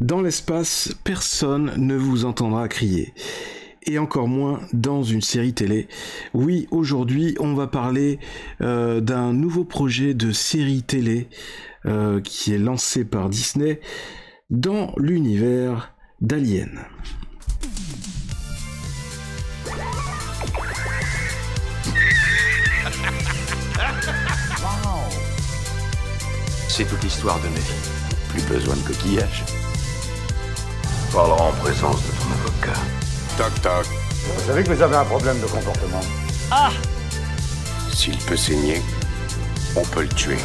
Dans l'espace, personne ne vous entendra crier. Et encore moins dans une série télé. Oui, aujourd'hui, on va parler d'un nouveau projet de série télé qui est lancé par Disney dans l'univers d'Alien. C'est toute l'histoire de ma vie. Plus besoin de coquillage. Parlera en présence de ton avocat. Toc toc. Vous savez que vous avez un problème de comportement. Ah! S'il peut saigner, on peut le tuer.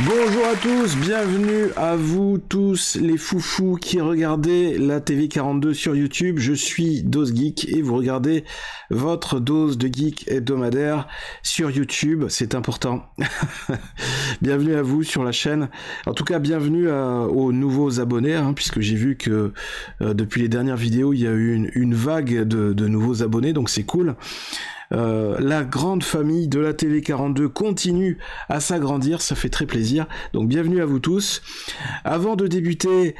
Bonjour à tous, bienvenue à vous tous les foufous qui regardez la TV 42 sur YouTube. Je suis Dose Geek et vous regardez votre dose de geek hebdomadaire sur YouTube, c'est important. Bienvenue à vous sur la chaîne. En tout cas, bienvenue aux nouveaux abonnés, puisque j'ai vu que depuis les dernières vidéos, il y a eu une vague de nouveaux abonnés, donc c'est cool. La grande famille de la TV 42 continue à s'agrandir, ça fait très plaisir, donc bienvenue à vous tous. Avant de débuter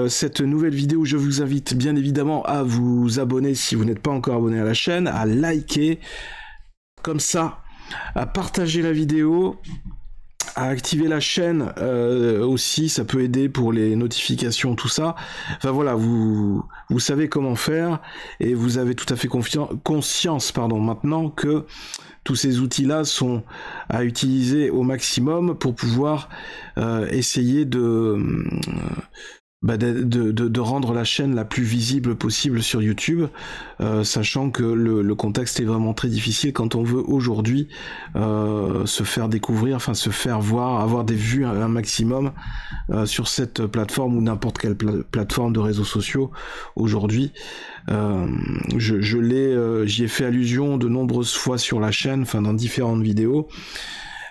cette nouvelle vidéo, je vous invite bien évidemment à vous abonner si vous n'êtes pas encore abonné à la chaîne, à liker, comme ça, à partager la vidéo, à activer la chaîne aussi, ça peut aider pour les notifications, tout ça. Enfin voilà, vous savez comment faire et vous avez tout à fait conscience maintenant que tous ces outils-là sont à utiliser au maximum pour pouvoir essayer de rendre la chaîne la plus visible possible sur YouTube, sachant que le contexte est vraiment très difficile quand on veut aujourd'hui se faire découvrir, enfin se faire voir, avoir des vues un maximum sur cette plateforme ou n'importe quelle plateforme de réseaux sociaux aujourd'hui. J'y ai fait allusion de nombreuses fois sur la chaîne, enfin dans différentes vidéos.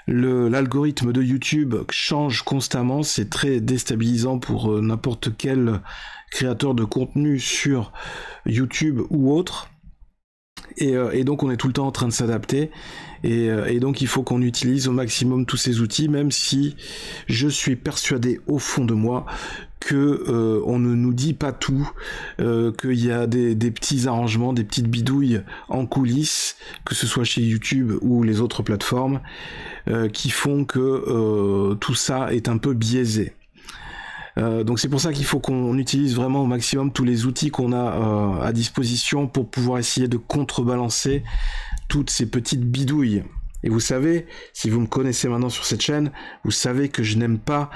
L'algorithme de YouTube change constamment, c'est très déstabilisant pour n'importe quel créateur de contenu sur YouTube ou autre. Et donc on est tout le temps en train de s'adapter et donc il faut qu'on utilise au maximum tous ces outils, même si je suis persuadé au fond de moi que on ne nous dit pas tout, qu'il y a des petits arrangements, des petites bidouilles en coulisses, que ce soit chez YouTube ou les autres plateformes, qui font que tout ça est un peu biaisé. Donc c'est pour ça qu'il faut qu'on utilise vraiment au maximum tous les outils qu'on a à disposition pour pouvoir essayer de contrebalancer toutes ces petites bidouilles. Et vous savez, si vous me connaissez maintenant sur cette chaîne, vous savez que je n'aime pas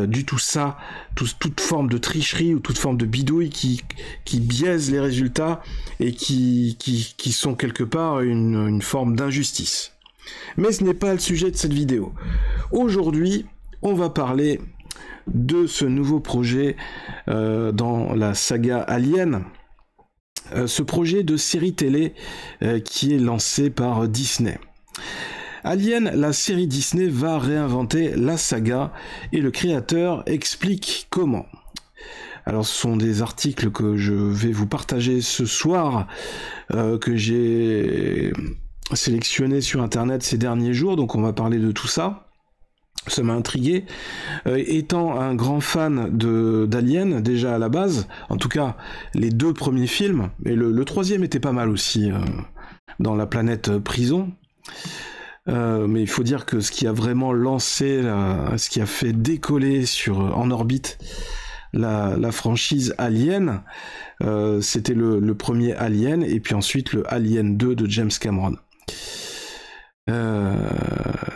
du tout ça, toute forme de tricherie ou toute forme de bidouille qui biaise les résultats et qui sont quelque part une forme d'injustice. Mais ce n'est pas le sujet de cette vidéo. Aujourd'hui, on va parler de ce nouveau projet dans la saga Alien, ce projet de série télé qui est lancé par Disney. Alien, la série Disney, va réinventer la saga et le créateur explique comment. Alors ce sont des articles que je vais vous partager ce soir, que j'ai sélectionnés sur internet ces derniers jours, donc on va parler de tout ça. Ça m'a intrigué, étant un grand fan d'Alien déjà à la base, en tout cas les deux premiers films, et le troisième était pas mal aussi, dans la planète prison, mais il faut dire que ce qui a vraiment lancé, ce qui a fait décoller en orbite la franchise Alien, c'était le premier Alien, et puis ensuite le Alien 2 de James Cameron.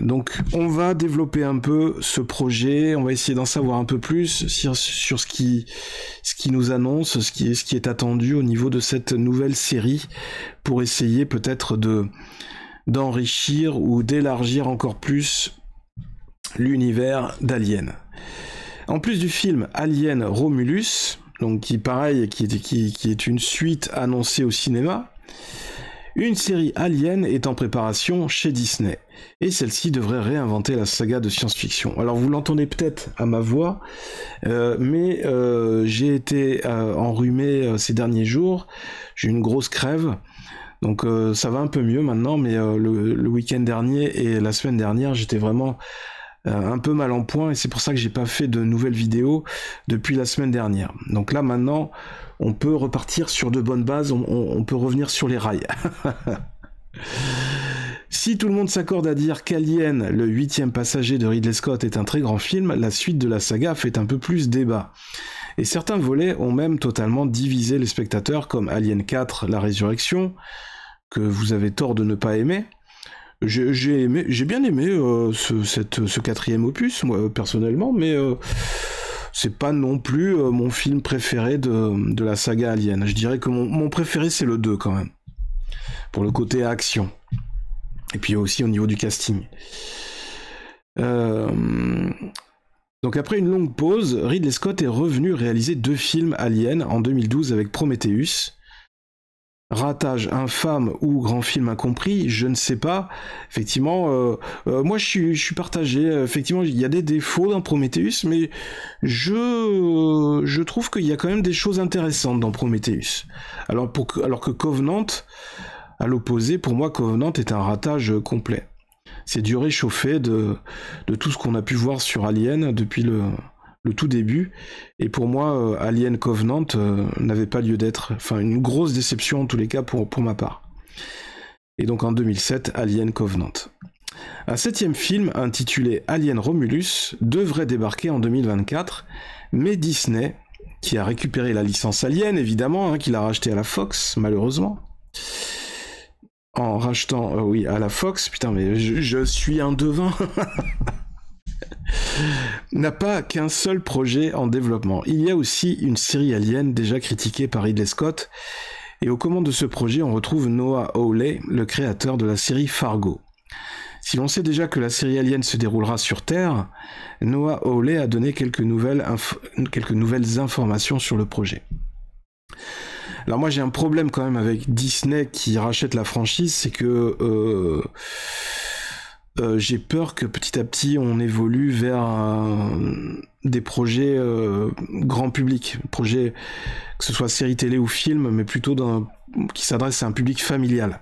Donc on va développer un peu ce projet, on va essayer d'en savoir un peu plus sur ce qui nous annonce, ce qui est attendu au niveau de cette nouvelle série, pour essayer peut-être d'enrichir ou d'élargir encore plus l'univers d'Alien. En plus du film Alien Romulus, donc qui est une suite annoncée au cinéma, une série Alien est en préparation chez Disney, et celle-ci devrait réinventer la saga de science-fiction. Alors vous l'entendez peut-être à ma voix, mais j'ai été enrhumé ces derniers jours, j'ai une grosse crève, Donc ça va un peu mieux maintenant, mais le week-end dernier et la semaine dernière, j'étais vraiment un peu mal en point, et c'est pour ça que j'ai pas fait de nouvelles vidéos depuis la semaine dernière. Donc là maintenant, on peut repartir sur de bonnes bases, on peut revenir sur les rails. Si tout le monde s'accorde à dire qu'Alien, le 8e passager de Ridley Scott, est un très grand film, la suite de la saga fait un peu plus débat. Et certains volets ont même totalement divisé les spectateurs, comme Alien 4, la résurrection, que vous avez tort de ne pas aimer. J'ai bien aimé ce 4e opus, moi, personnellement, mais c'est pas non plus mon film préféré de la saga Alien. Je dirais que mon préféré, c'est le 2, quand même, pour le côté action. Et puis aussi au niveau du casting. Donc après une longue pause, Ridley Scott est revenu réaliser 2 films Alien en 2012 avec Prometheus. Ratage infâme ou grand film incompris, je ne sais pas. Effectivement, moi je suis partagé. Effectivement, il y a des défauts dans Prometheus, mais je trouve qu'il y a quand même des choses intéressantes dans Prometheus. Alors que Covenant, à l'opposé, pour moi, Covenant est un ratage complet. C'est du réchauffé de tout ce qu'on a pu voir sur Alien depuis le tout début. Et pour moi, Alien Covenant n'avait pas lieu d'être. Enfin, une grosse déception en tous les cas pour ma part. Et donc en 2007, Alien Covenant. Un 7e film intitulé Alien Romulus devrait débarquer en 2024, mais Disney, qui a récupéré la licence Alien, évidemment, qu'il a racheté à la Fox, malheureusement, en rachetant, oui, à la Fox, putain, mais je suis un devin, n'a pas qu'un seul projet en développement. Il y a aussi une série Alien déjà critiquée par Ridley Scott, et aux commandes de ce projet, on retrouve Noah Hawley, le créateur de la série Fargo. Si l'on sait déjà que la série Alien se déroulera sur Terre, Noah Hawley a donné quelques nouvelles informations sur le projet. Alors moi j'ai un problème quand même avec Disney qui rachète la franchise, c'est que j'ai peur que petit à petit on évolue vers des projets grand public, projets que ce soit série télé ou film, mais plutôt qui s'adresse à un public familial,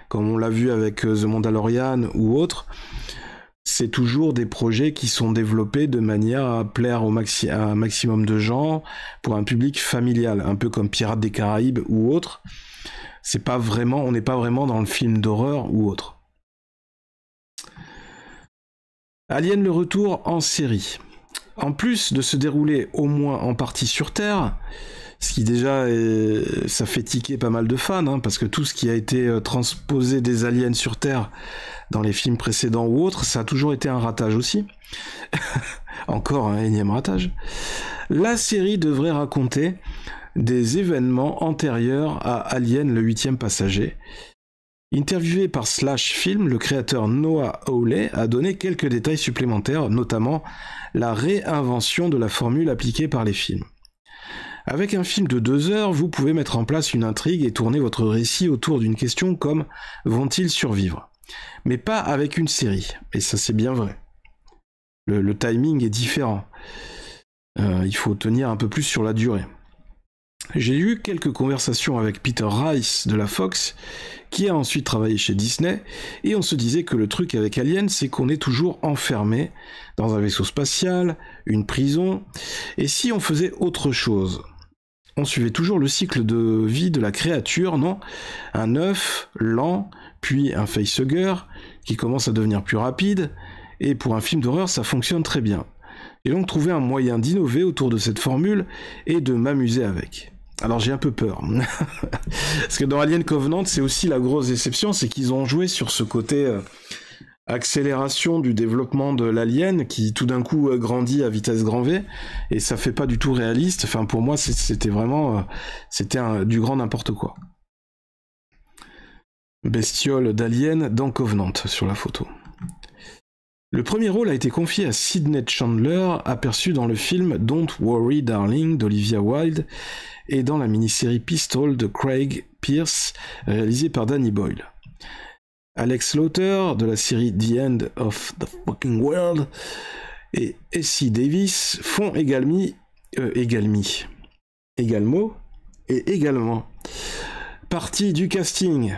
comme on l'a vu avec The Mandalorian ou autre. C'est toujours des projets qui sont développés de manière à plaire à un maximum de gens pour un public familial, un peu comme Pirates des Caraïbes ou autre. On n'est pas vraiment dans le film d'horreur ou autre. Alien le retour en série. En plus de se dérouler au moins en partie sur Terre, ce qui déjà ça fait tiquer pas mal de fans, parce que tout ce qui a été transposé des aliens sur Terre dans les films précédents ou autres, ça a toujours été un ratage aussi. Encore un énième ratage. La série devrait raconter des événements antérieurs à Alien le 8e passager. Interviewé par Slash Film, le créateur Noah Hawley a donné quelques détails supplémentaires, notamment la réinvention de la formule appliquée par les films. Avec un film de 2 heures, vous pouvez mettre en place une intrigue et tourner votre récit autour d'une question comme « Vont-ils survivre ?» Mais pas avec une série, et ça c'est bien vrai. Le timing est différent. Il faut tenir un peu plus sur la durée. J'ai eu quelques conversations avec Peter Rice de la Fox, qui a ensuite travaillé chez Disney, et on se disait que le truc avec Alien, c'est qu'on est toujours enfermé dans un vaisseau spatial, une prison, et si on faisait autre chose ? On suivait toujours le cycle de vie de la créature, non ? Un œuf, lent, puis un facehugger, qui commence à devenir plus rapide, et pour un film d'horreur, ça fonctionne très bien. J'ai donc trouvé un moyen d'innover autour de cette formule, et de m'amuser avec. Alors j'ai un peu peur, parce que dans Alien Covenant, c'est aussi la grosse déception, c'est qu'ils ont joué sur ce côté accélération du développement de l'alien qui tout d'un coup grandit à vitesse grand V, et ça fait pas du tout réaliste. Enfin pour moi c'était vraiment du grand n'importe quoi. Bestiole d'Alien dans Covenant sur la photo. Le premier rôle a été confié à Sidney Chandler, aperçu dans le film Don't Worry Darling d'Olivia Wilde et dans la mini-série Pistol de Craig Pierce, réalisée par Danny Boyle. Alex Lauter de la série The End of the Fucking World et Essie Davis font également partie du casting.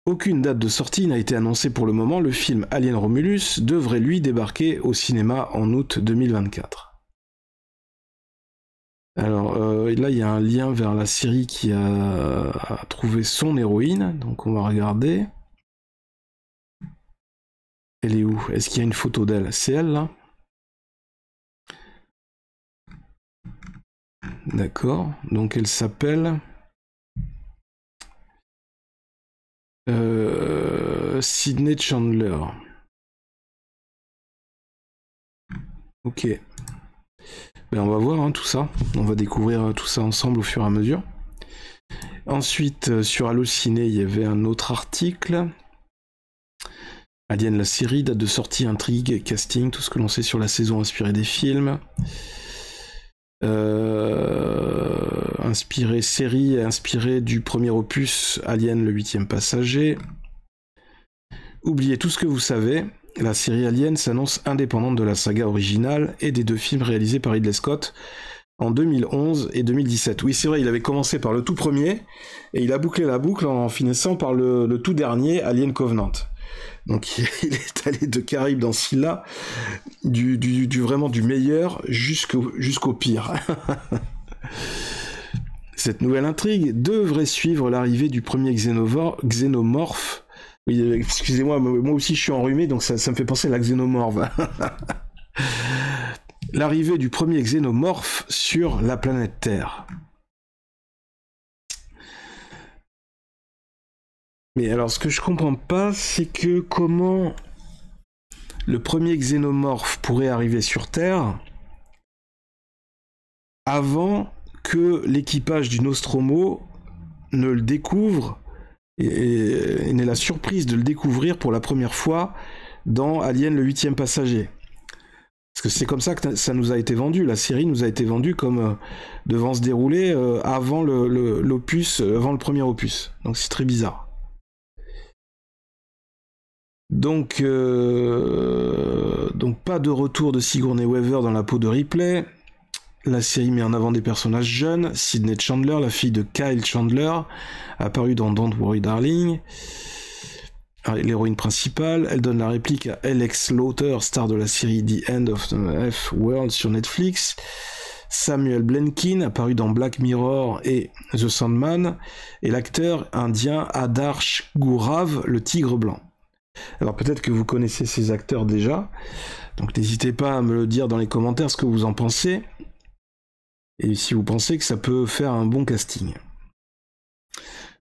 Aucune date de sortie n'a été annoncée pour le moment. Le film Alien Romulus devrait lui débarquer au cinéma en août 2024. Alors là, il y a un lien vers la série qui a trouvé son héroïne, donc on va regarder. Elle est où? Est-ce qu'il y a une photo d'elle? C'est elle, là? D'accord, donc elle s'appelle... Sydney Chandler. Ok. Ben on va voir hein, tout ça. On va découvrir tout ça ensemble au fur et à mesure. Ensuite, sur Allociné, il y avait un autre article. Alien la série, date de sortie, intrigue, casting, tout ce que l'on sait sur la saison inspirée des films. Série inspirée du premier opus Alien le 8e passager. Oubliez tout ce que vous savez, la série Alien s'annonce indépendante de la saga originale et des 2 films réalisés par Ridley Scott en 2011 et 2017. Oui, c'est vrai, il avait commencé par le tout premier et il a bouclé la boucle en finissant par le tout dernier Alien Covenant. Donc il est allé de Caraïbes dans Scylla, vraiment du meilleur jusqu'au pire. Cette nouvelle intrigue devrait suivre l'arrivée du premier xénomorphe. Oui, excusez-moi, moi aussi je suis enrhumé, donc ça me fait penser à la xénomorphe. L'arrivée du premier xénomorphe sur la planète Terre. Mais alors, ce que je comprends pas, c'est que comment le premier xénomorphe pourrait arriver sur Terre avant que l'équipage du Nostromo ne le découvre et n'ait la surprise de le découvrir pour la première fois dans Alien le 8e passager. Parce que c'est comme ça que ça nous a été vendu. La série nous a été vendue comme devant se dérouler avant l'opus, avant le premier opus. Donc c'est très bizarre. Donc pas de retour de Sigourney Weaver dans la peau de Ripley. La série met en avant des personnages jeunes. Sydney Chandler, la fille de Kyle Chandler, apparue dans Don't Worry Darling. L'héroïne principale, elle donne la réplique à Alex Lauter, star de la série The End of the F-World sur Netflix. Samuel Blenkin, apparu dans Black Mirror et The Sandman, et l'acteur indien Adarsh Gourav, le tigre blanc. Alors peut-être que vous connaissez ces acteurs déjà, donc n'hésitez pas à me le dire dans les commentaires ce que vous en pensez, et si vous pensez que ça peut faire un bon casting.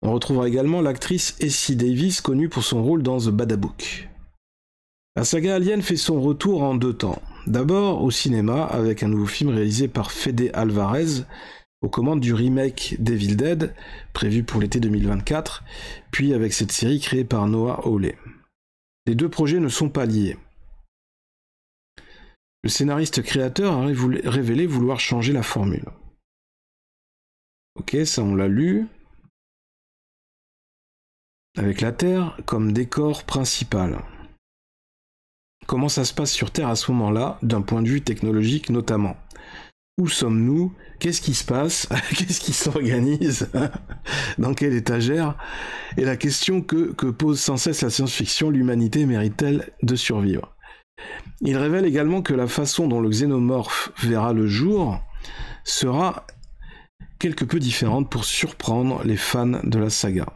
On retrouvera également l'actrice Essie Davis, connue pour son rôle dans The Babadook. La saga Alien fait son retour en 2 temps. D'abord au cinéma, avec un nouveau film réalisé par Fede Alvarez, aux commandes du remake d'Evil Dead, prévu pour l'été 2024, puis avec cette série créée par Noah Hawley. Les 2 projets ne sont pas liés. Le scénariste créateur a révélé vouloir changer la formule. Ok, ça on l'a lu. Avec la Terre comme décor principal. Comment ça se passe sur Terre à ce moment-là, d'un point de vue technologique notamment? Où sommes-nous? Qu'est-ce qui se passe? Qu'est-ce qui s'organise? Dans quelle étagère? Et la question que pose sans cesse la science-fiction, l'humanité mérite-t-elle de survivre? Il révèle également que la façon dont le xénomorphe verra le jour sera quelque peu différente pour surprendre les fans de la saga.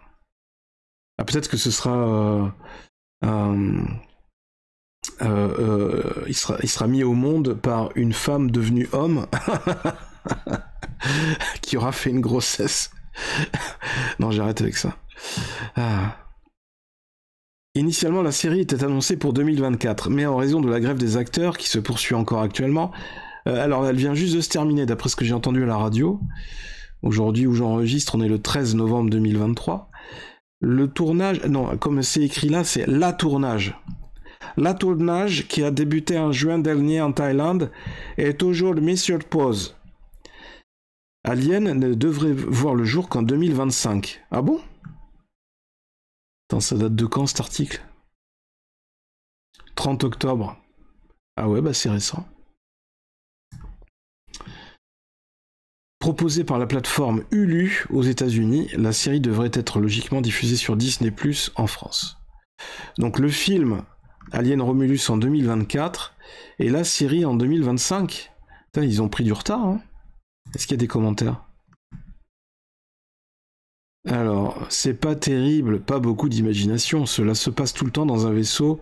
Ah, peut-être que ce sera... il sera mis au monde par une femme devenue homme qui aura fait une grossesse. Non, j'arrête avec ça. Initialement, la série était annoncée pour 2024, mais en raison de la grève des acteurs qui se poursuit encore actuellement, alors elle vient juste de se terminer d'après ce que j'ai entendu à la radio. Aujourd'hui où j'enregistre, on est le 13 novembre 2023. Le tournage, non, comme c'est écrit là, c'est la tournage. La tournage, qui a débuté en juin dernier en Thaïlande, est aujourd'hui mise sur pause. Alien ne devrait voir le jour qu'en 2025. Ah bon? Attends, ça date de quand cet article? 30 octobre. Ah ouais, bah c'est récent. Proposée par la plateforme Hulu aux États-Unis, la série devrait être logiquement diffusée sur Disney+ en France. Donc le film Alien Romulus en 2024 et la série en 2025. Putain, ils ont pris du retard, hein. Est-ce qu'il y a des commentaires? Alors, c'est pas terrible, pas beaucoup d'imagination, cela se passe tout le temps dans un vaisseau,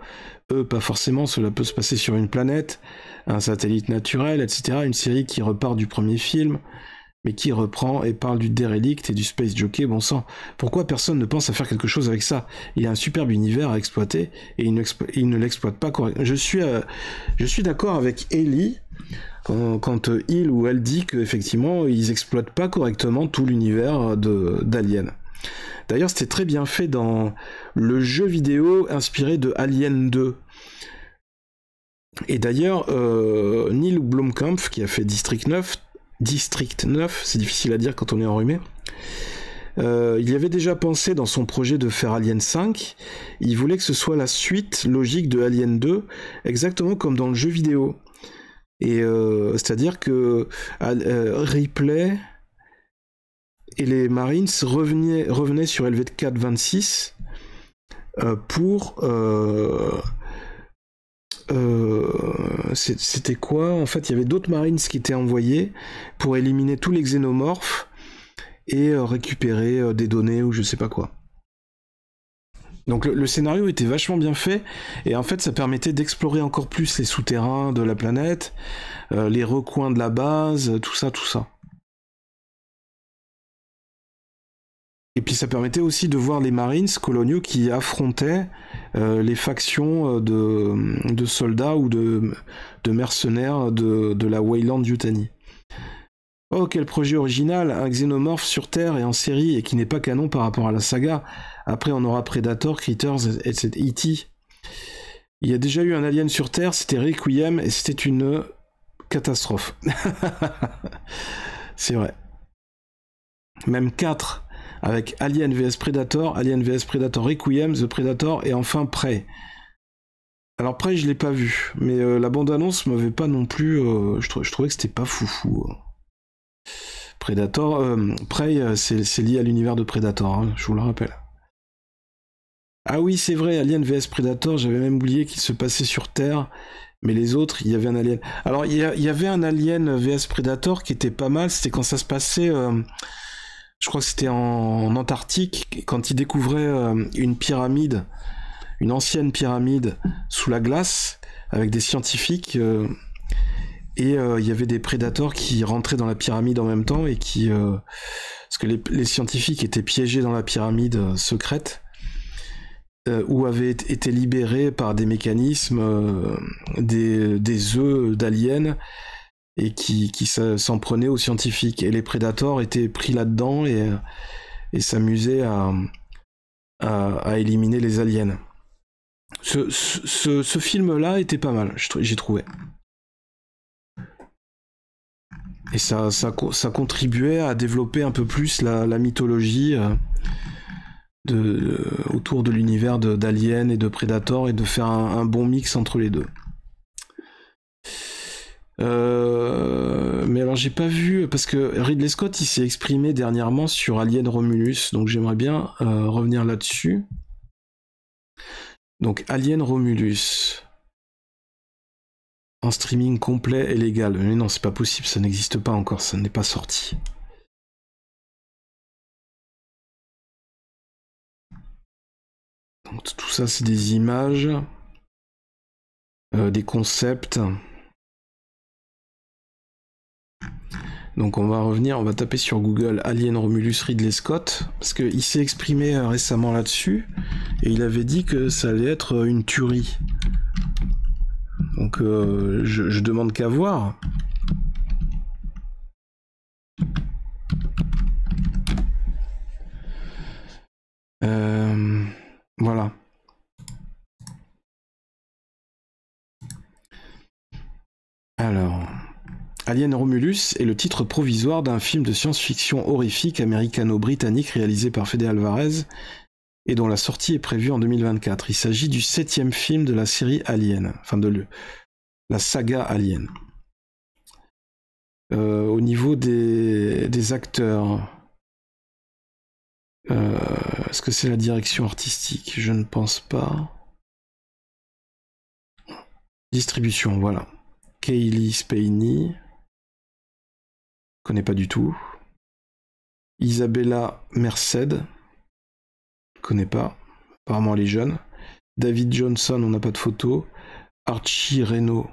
pas forcément, cela peut se passer sur une planète, un satellite naturel, etc. Une série qui repart du premier film, mais qui reprend et parle du Derelict et du Space Jockey, bon sang. Pourquoi personne ne pense à faire quelque chose avec ça? Il y a un superbe univers à exploiter, et il ne l'exploite pas correctement. Je suis d'accord avec Ellie, quand il ou elle dit qu'effectivement, ils exploitent pas correctement tout l'univers d'Alien. D'ailleurs, c'était très bien fait dans le jeu vidéo inspiré de Alien 2. Et d'ailleurs, Neil Blomkamp, qui a fait District 9, c'est difficile à dire quand on est enrhumé, il y avait déjà pensé dans son projet de faire Alien 5, il voulait que ce soit la suite logique de Alien 2, exactement comme dans le jeu vidéo. Et c'est-à-dire que Ripley et les Marines revenaient sur LV4 26 pour... c'était quoi? En fait, il y avait d'autres Marines qui étaient envoyés pour éliminer tous les xénomorphes et récupérer des données ou je sais pas quoi. Donc le scénario était vachement bien fait, et en fait ça permettait d'explorer encore plus les souterrains de la planète, les recoins de la base, tout ça. Et puis ça permettait aussi de voir les Marines coloniaux qui affrontaient les factions de soldats ou de mercenaires de la Weyland Yutani. Oh, quel projet original, un xénomorphe sur Terre et en série et qui n'est pas canon par rapport à la saga. Après on aura Predator, Critters, etc. E.T. Il y a déjà eu un Alien sur Terre, c'était Requiem et c'était une catastrophe. C'est vrai. Même 4, avec Alien vs Predator, Alien vs Predator Requiem, The Predator et enfin Prey. Alors Prey je l'ai pas vu, mais la bande-annonce m'avait pas non plus... je trouvais que c'était pas foufou. Predator, Prey, c'est lié à l'univers de Predator, hein, je vous le rappelle. Ah oui, c'est vrai, Alien vs Predator, j'avais même oublié qu'il se passait sur Terre, mais les autres, il y avait un Alien. Alors, il y avait un Alien vs Predator qui était pas mal, c'était quand ça se passait, je crois que c'était en Antarctique, quand ils découvraient une pyramide, une ancienne pyramide sous la glace, avec des scientifiques... Et il y avait des prédateurs qui rentraient dans la pyramide en même temps et qui... parce que les scientifiques étaient piégés dans la pyramide secrète, ou avaient été libérés par des mécanismes, des œufs d'aliens, et qui s'en prenaient aux scientifiques. Et les prédateurs étaient pris là-dedans et s'amusaient à éliminer les aliens. Ce film-là était pas mal, j'ai trouvé. Et ça contribuait à développer un peu plus la mythologie autour de l'univers d'Alien et de Predator et de faire un bon mix entre les deux. Mais alors j'ai pas vu, parce que Ridley Scott il s'est exprimé dernièrement sur Alien Romulus, donc j'aimerais bien revenir là-dessus. Donc Alien Romulus... en streaming complet et légal. Mais non, c'est pas possible, ça n'existe pas encore, ça n'est pas sorti. Donc tout ça, c'est des images, des concepts. Donc on va revenir, on va taper sur Google Alien Romulus Ridley Scott, parce qu'il s'est exprimé récemment là-dessus, et il avait dit que ça allait être une tuerie. Donc je demande qu'à voir. Voilà. Alors, Alien Romulus est le titre provisoire d'un film de science-fiction horrifique américano-britannique réalisé par Fede Alvarez et dont la sortie est prévue en 2024. Il s'agit du 7e film de la série Alien, enfin de la saga Alien. Au niveau des acteurs, est-ce que c'est la direction artistique? Je ne pense pas. Distribution, voilà. Kaylee Spaeny. Connais pas du tout. Isabella Merced. Connais pas. Apparemment elle est jeune. David Johnson, on n'a pas de photo. Archie Reno.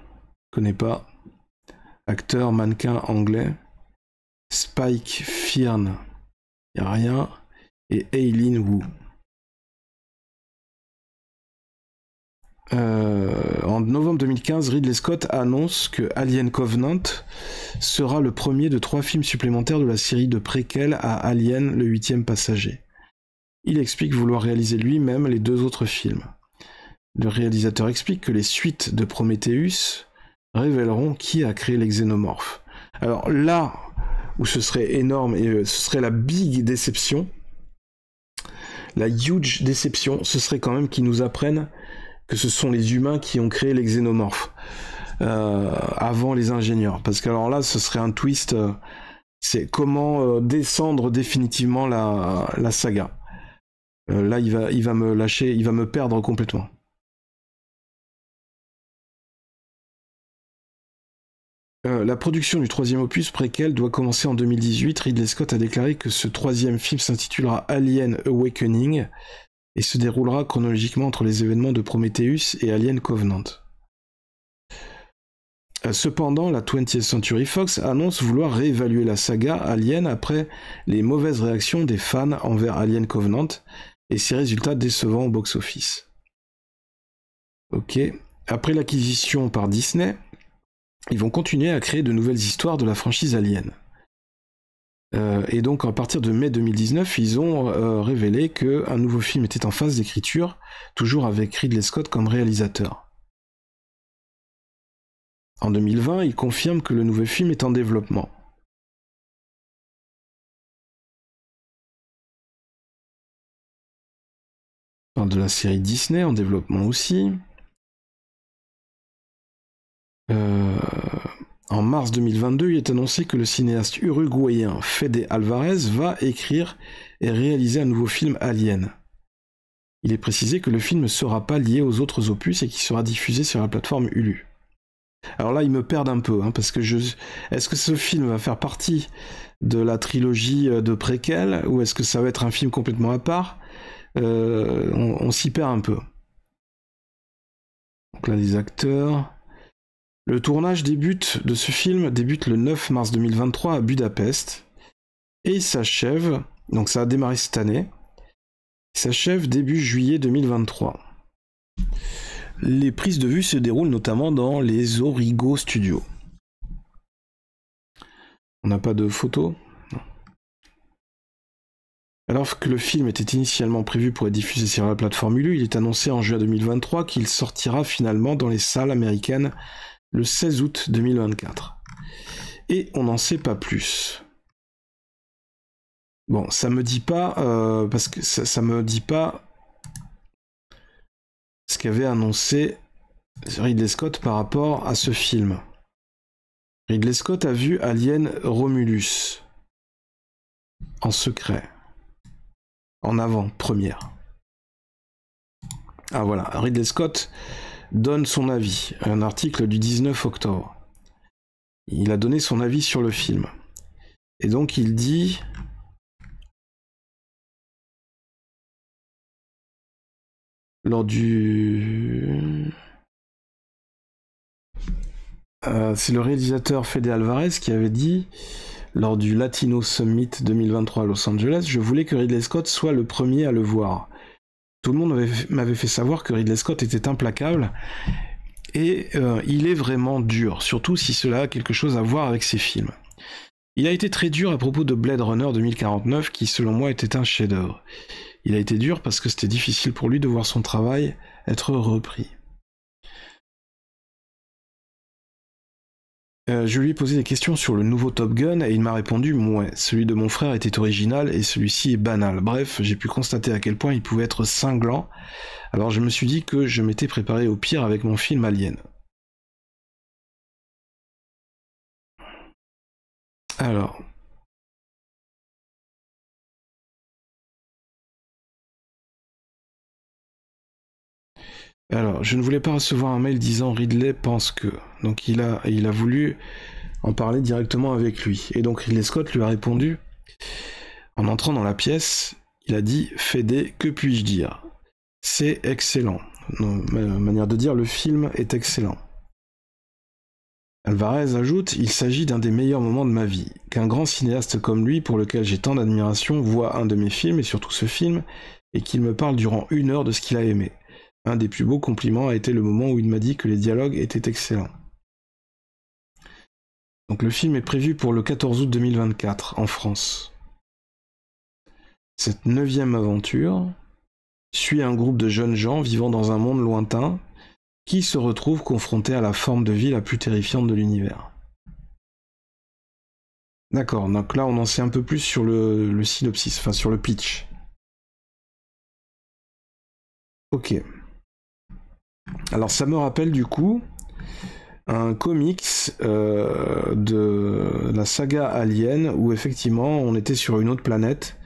Connais pas. Acteur, mannequin anglais. Spike Fearn. Y a rien. Et Aileen Wu. En novembre 2015, Ridley Scott annonce que Alien Covenant sera le premier de 3 films supplémentaires de la série de préquels à Alien, le 8e passager. Il explique vouloir réaliser lui-même les 2 autres films. Le réalisateur explique que les suites de Prometheus révéleront qui a créé les xénomorphes. Alors là où ce serait énorme et ce serait la big déception, la huge déception, ce serait quand même qu'ils nous apprennent que ce sont les humains qui ont créé les xénomorphes avant les ingénieurs. Parce que alors là, ce serait un twist, c'est comment descendre définitivement la saga. Là, il va me lâcher, il va me perdre complètement. La production du 3e opus préquel doit commencer en 2018. Ridley Scott a déclaré que ce 3e film s'intitulera Alien Awakening et se déroulera chronologiquement entre les événements de Prometheus et Alien Covenant. Cependant, la 20th Century Fox annonce vouloir réévaluer la saga Alien après les mauvaises réactions des fans envers Alien Covenant et ses résultats décevants au box-office. Ok. Après l'acquisition par Disney, ils vont continuer à créer de nouvelles histoires de la franchise Alien. Et donc, à partir de mai 2019, ils ont révélé qu'un nouveau film était en phase d'écriture, toujours avec Ridley Scott comme réalisateur. En 2020, ils confirment que le nouveau film est en développement. On parle de la série Disney en développement aussi. En mars 2022, il est annoncé que le cinéaste uruguayen Fede Alvarez va écrire et réaliser un nouveau film Alien. Il est précisé que le film ne sera pas lié aux autres opus et qu'il sera diffusé sur la plateforme Hulu. Alors là, ils me perdent un peu, parce que est-ce que ce film va faire partie de la trilogie de préquel, ou est-ce que ça va être un film complètement à part? On s'y perd un peu. Donc là, les acteurs... Le tournage de ce film débute le 9 mars 2023 à Budapest et il s'achève, donc ça a démarré cette année, il s'achève début juillet 2023. Les prises de vue se déroulent notamment dans les Origo Studios. On n'a pas de photos? Non. Alors que le film était initialement prévu pour être diffusé sur la plateforme Hulu, il est annoncé en juin 2023 qu'il sortira finalement dans les salles américaines le 16 août 2024. Et on n'en sait pas plus. Bon, ça me dit pas, parce que ça me dit pas ce qu'avait annoncé Ridley Scott par rapport à ce film. Ridley Scott a vu Alien Romulus en secret, en avant-première. Ah voilà, Ridley Scott donne son avis, un article du 19 octobre. Il a donné son avis sur le film. Et donc il dit... Lors du... c'est le réalisateur Fede Alvarez qui avait dit, lors du Latino Summit 2023 à Los Angeles, je voulais que Ridley Scott soit le premier à le voir. Tout le monde m'avait fait savoir que Ridley Scott était implacable, et il est vraiment dur, surtout si cela a quelque chose à voir avec ses films. Il a été très dur à propos de Blade Runner 2049, qui selon moi était un chef-d'œuvre. Il a été dur parce que c'était difficile pour lui de voir son travail être repris. Je lui ai posé des questions sur le nouveau Top Gun et il m'a répondu « Ouais, celui de mon frère était original et celui-ci est banal. » Bref, j'ai pu constater à quel point il pouvait être cinglant, alors je me suis dit que je m'étais préparé au pire avec mon film Alien. Alors. Alors, je ne voulais pas recevoir un mail disant Ridley pense que. Donc il a voulu en parler directement avec lui. Et donc Ridley Scott lui a répondu, en entrant dans la pièce, il a dit « Fédé, que puis-je dire ? C'est excellent. » Ma manière de dire, le film est excellent. Alvarez ajoute « Il s'agit d'un des meilleurs moments de ma vie. Qu'un grand cinéaste comme lui, pour lequel j'ai tant d'admiration, voit un de mes films, et surtout ce film, et qu'il me parle durant 1 heure de ce qu'il a aimé. Un des plus beaux compliments a été le moment où il m'a dit que les dialogues étaient excellents. » Donc le film est prévu pour le 14 août 2024, en France. Cette 9e aventure suit un groupe de jeunes gens vivant dans un monde lointain qui se retrouvent confrontés à la forme de vie la plus terrifiante de l'univers. D'accord, donc là on en sait un peu plus sur le synopsis, enfin sur le pitch. Ok. Alors ça me rappelle du coup un comics de la saga Alien où effectivement on était sur une autre planète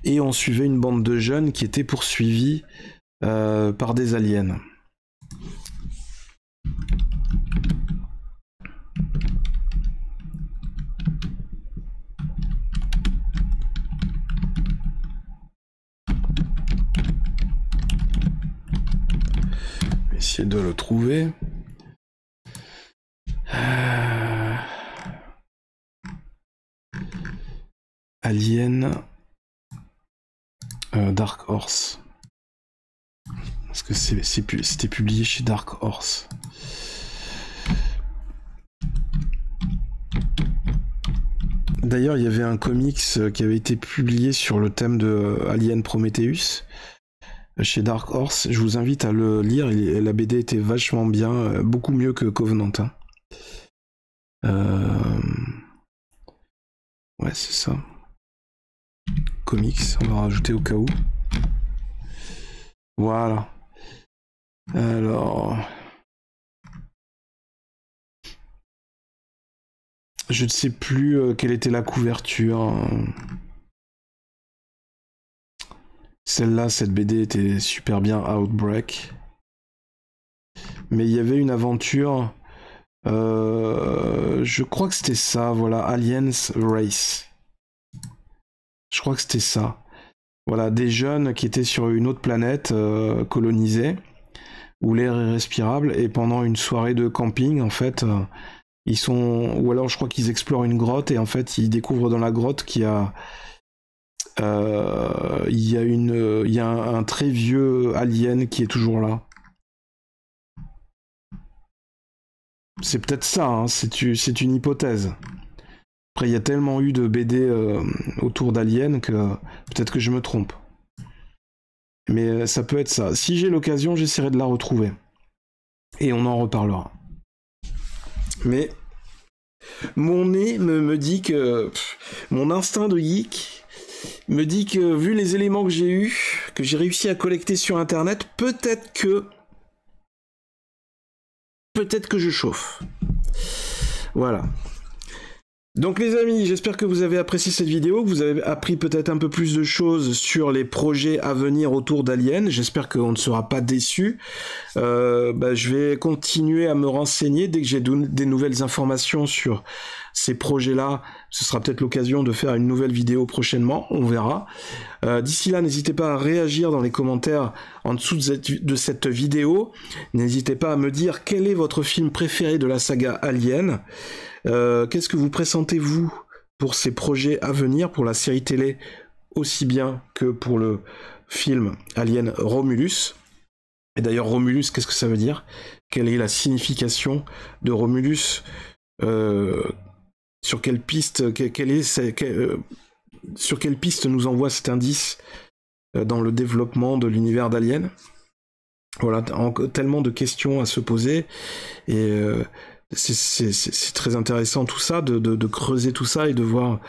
et on suivait une bande de jeunes qui étaient poursuivis par des aliens. Je vais essayer de le trouver. Alien Dark Horse. Parce que c'était publié chez Dark Horse. D'ailleurs, il y avait un comics qui avait été publié sur le thème de Alien Prometheus chez Dark Horse. Je vous invite à le lire. La BD était vachement bien, beaucoup mieux que Covenant. Ouais, c'est ça. Comics, on va rajouter au cas où. Voilà. Alors... Je ne sais plus quelle était la couverture. Celle-là, cette BD était super bien, Outbreak. Mais il y avait une aventure... je crois que c'était ça, voilà, Aliens Race. Je crois que c'était ça. Voilà, des jeunes qui étaient sur une autre planète colonisée, où l'air est respirable, et pendant une soirée de camping, en fait, ils sont... Ou alors je crois qu'ils explorent une grotte, et en fait, ils découvrent dans la grotte qu'il y a... il y a un très vieux alien qui est toujours là. C'est peut-être ça, hein, c'est une hypothèse. Après, il y a tellement eu de BD autour d'Alien que peut-être que je me trompe. Mais ça peut être ça. Si j'ai l'occasion, j'essaierai de la retrouver. Et on en reparlera. Mais mon nez me dit que... mon instinct de geek me dit que, vu les éléments que j'ai eus, que j'ai réussi à collecter sur Internet, peut-être que je chauffe. Voilà. Donc les amis, j'espère que vous avez apprécié cette vidéo, que vous avez appris peut-être un peu plus de choses sur les projets à venir autour d'Alien. J'espère qu'on ne sera pas déçus. Je vais continuer à me renseigner dès que j'ai des nouvelles informations sur ces projets-là. Ce sera peut-être l'occasion de faire une nouvelle vidéo prochainement, on verra. D'ici là, n'hésitez pas à réagir dans les commentaires en dessous de cette vidéo. N'hésitez pas à me dire quel est votre film préféré de la saga Alien. Qu'est-ce que vous pressentez, vous, pour ces projets à venir, pour la série télé, aussi bien que pour le film Alien Romulus? Et d'ailleurs, Romulus, qu'est-ce que ça veut dire? Quelle est la signification de Romulus? Sur quelle piste, sur quelle piste nous envoie cet indice dans le développement de l'univers d'Alien? Voilà, tellement de questions à se poser, et c'est très intéressant tout ça, de creuser tout ça et de voir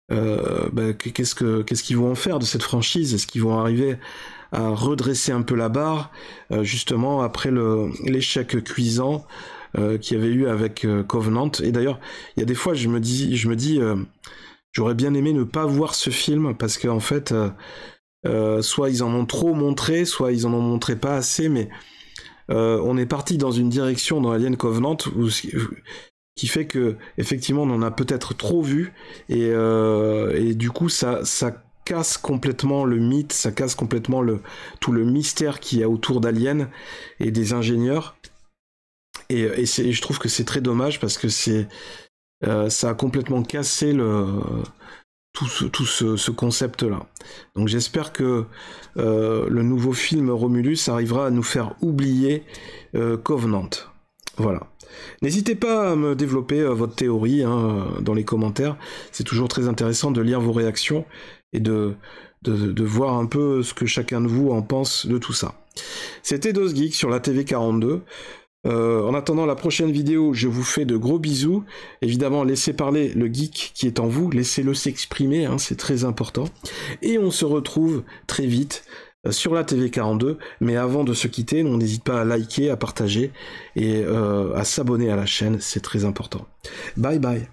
qu'est-ce qu'ils vont en faire de cette franchise. Est-ce qu'ils vont arriver à redresser un peu la barre, justement après l'échec cuisant qu'il y avait eu avec Covenant. Et d'ailleurs, il y a des fois, je me dis, j'aurais bien aimé ne pas voir ce film, parce qu'en fait, soit ils en ont trop montré, soit ils en ont montré pas assez, mais on est parti dans une direction dans Alien Covenant qui fait que effectivement on en a peut-être trop vu, et du coup ça casse complètement le mythe, ça casse complètement tout le mystère qu'il y a autour d'Alien et des ingénieurs, et je trouve que c'est très dommage, parce que ça a complètement cassé tout ce concept-là. Donc j'espère que le nouveau film Romulus arrivera à nous faire oublier Covenant. Voilà. N'hésitez pas à me développer votre théorie dans les commentaires. C'est toujours très intéressant de lire vos réactions et de voir un peu ce que chacun de vous en pense de tout ça. C'était DosGeek sur la TV 42. En attendant la prochaine vidéo, je vous fais de gros bisous. Évidemment, laissez parler le geek qui est en vous, laissez-le s'exprimer, c'est très important. Et on se retrouve très vite sur la TV 42. Mais avant de se quitter, on n'hésite pas à liker, à partager et à s'abonner à la chaîne, c'est très important. Bye bye.